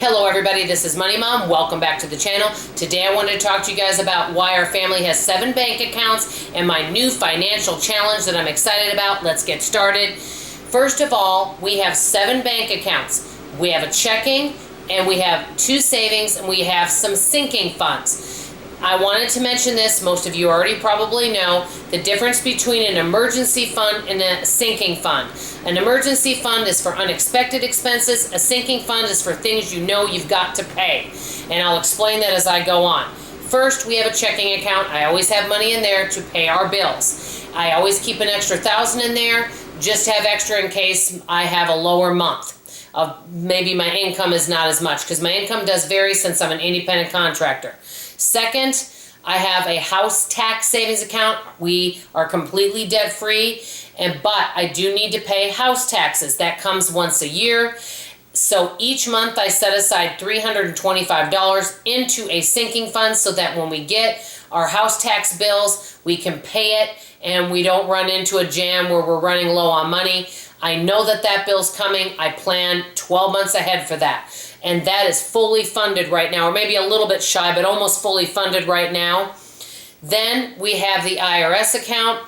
Hello everybody, this is Money Mom. Welcome back to the channel. Today I wanted to talk to you guys about why our family has 7 bank accounts and my new financial challenge that I'm excited about. Let's get started. First of all, we have 7 bank accounts. We have a checking and we have 2 savings and we have some sinking funds. I wanted to mention this, most of you already probably know, the difference between an emergency fund and a sinking fund. An emergency fund is for unexpected expenses. A sinking fund is for things you know you've got to pay. And I'll explain that as I go on. First, we have a checking account. I always have money in there to pay our bills. I always keep an extra $1,000 in there, just to have extra in case I have a lower month. Maybe my income is not as much, because my income does vary since I'm an independent contractor. Second, I have a house tax savings account. We are completely debt free, but I do need to pay house taxes. That comes once a year. So each month I set aside $325 into a sinking fund so that when we get our house tax bills, we can pay it and we don't run into a jam where we're running low on money. I know that that bill's coming. I plan 12 months ahead for that. And that is fully funded right now, or maybe a little bit shy, but almost fully funded right now. Then we have the IRS account,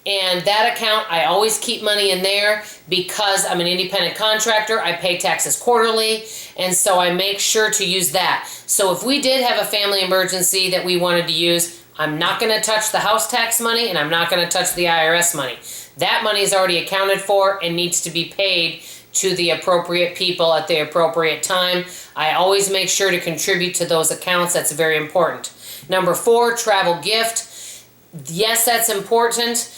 and that account, I always keep money in there because I'm an independent contractor. I pay taxes quarterly, and so I make sure to use that. So if we did have a family emergency that we wanted to use, I'm not going to touch the house tax money, and I'm not going to touch the IRS money. That money is already accounted for and needs to be paid to the appropriate people at the appropriate time. I always make sure to contribute to those accounts. That's very important. Number 4, travel gift. Yes, that's important,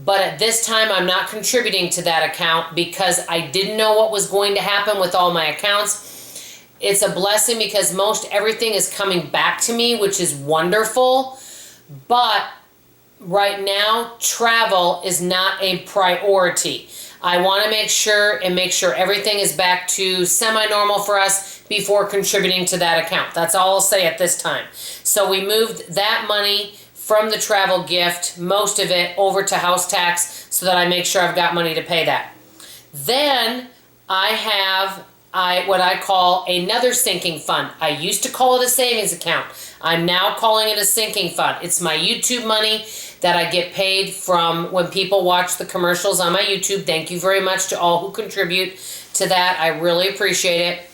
but at this time I'm not contributing to that account because I didn't know what was going to happen with all my accounts. It's a blessing because most everything is coming back to me, which is wonderful, but right now travel is not a priority. I want to make sure everything is back to semi-normal for us before contributing to that account. That's all I'll say at this time. So we moved that money from the travel gift, most of it, over to house tax so that I make sure I've got money to pay that. Then I have what I call another sinking fund. I used to call it a savings account. I'm now calling it a sinking fund. It's my YouTube money that I get paid from when people watch the commercials on my YouTube. Thank you very much to all who contribute to that. I really appreciate it.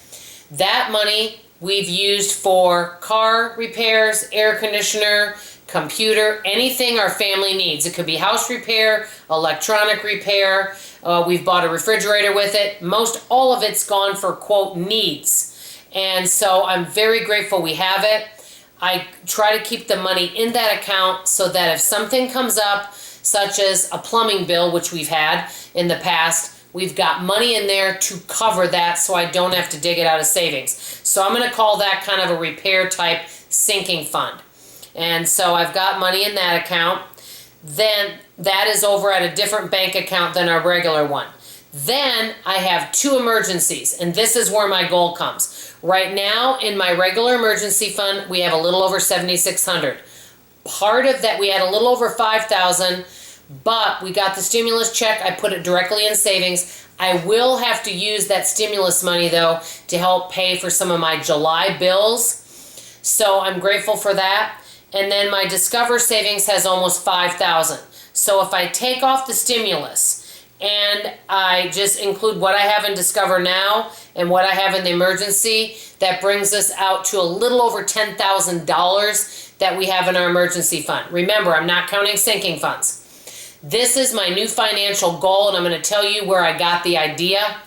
That money we've used for car repairs, air conditioner, computer, anything our family needs. It could be house repair, electronic repair. We've bought a refrigerator with it. Most all of it's gone for, quote, needs. And so I'm very grateful we have it. I try to keep the money in that account so that if something comes up, such as a plumbing bill, which we've had in the past, we've got money in there to cover that so I don't have to dig it out of savings. So I'm going to call that kind of a repair type sinking fund. And so I've got money in that account. Then that is over at a different bank account than our regular one. Then I have 2 emergencies, and this is where my goal comes. Right now, in my regular emergency fund, we have a little over $7,600. Part of that, we had a little over $5,000, but we got the stimulus check. I put it directly in savings. I will have to use that stimulus money, though, to help pay for some of my July bills. So I'm grateful for that. And then my Discover savings has almost $5,000. So if I take off the stimulus and I just include what I have in Discover now and what I have in the emergency, that brings us out to a little over $10,000 that we have in our emergency fund. Remember, I'm not counting sinking funds. This is my new financial goal, and I'm going to tell you where I got the idea.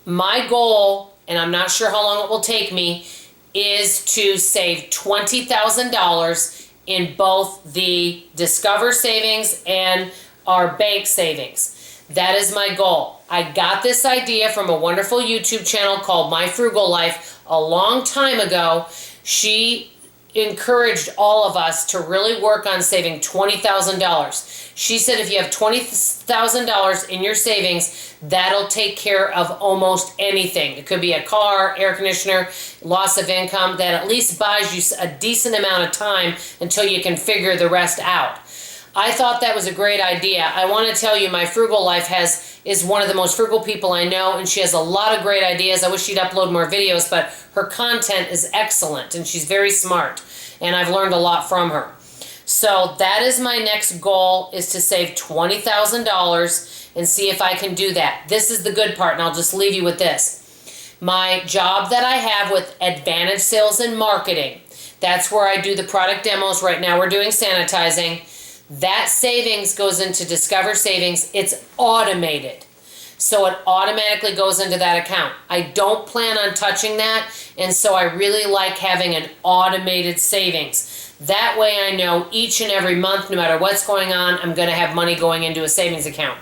My goal, and I'm not sure how long it will take me, is to save $20,000 in both the Discover savings and our bank savings. That is my goal. I got this idea from a wonderful YouTube channel called My Frugal Life a long time ago. She encouraged all of us to really work on saving $20,000. She said if you have $20,000 in your savings, that'll take care of almost anything. It could be a car, air conditioner, loss of income, that at least buys you a decent amount of time until you can figure the rest out. I thought that was a great idea. I want to tell you, my Frugal Life is one of the most frugal people I know, and she has a lot of great ideas. I wish she'd upload more videos, but her content is excellent, and she's very smart, and I've learned a lot from her. So that is my next goal, is to save $20,000 and see if I can do that. This is the good part, and I'll just leave you with this. My job that I have with Advantage Sales and Marketing, that's where I do the product demos. Right now we're doing sanitizing. That savings goes into Discover Savings. It's automated. So it automatically goes into that account. I don't plan on touching that, and so I really like having an automated savings. That way I know each and every month, no matter what's going on, I'm going to have money going into a savings account.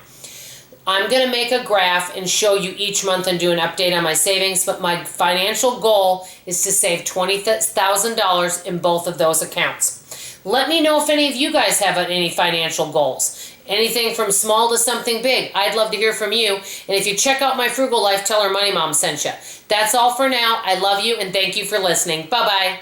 I'm going to make a graph and show you each month and do an update on my savings, but my financial goal is to save $20,000 in both of those accounts. Let me know if any of you guys have any financial goals. Anything from small to something big. I'd love to hear from you. And if you check out my Frugal Life, tell her Money Mom sent you. That's all for now. I love you and thank you for listening. Bye-bye.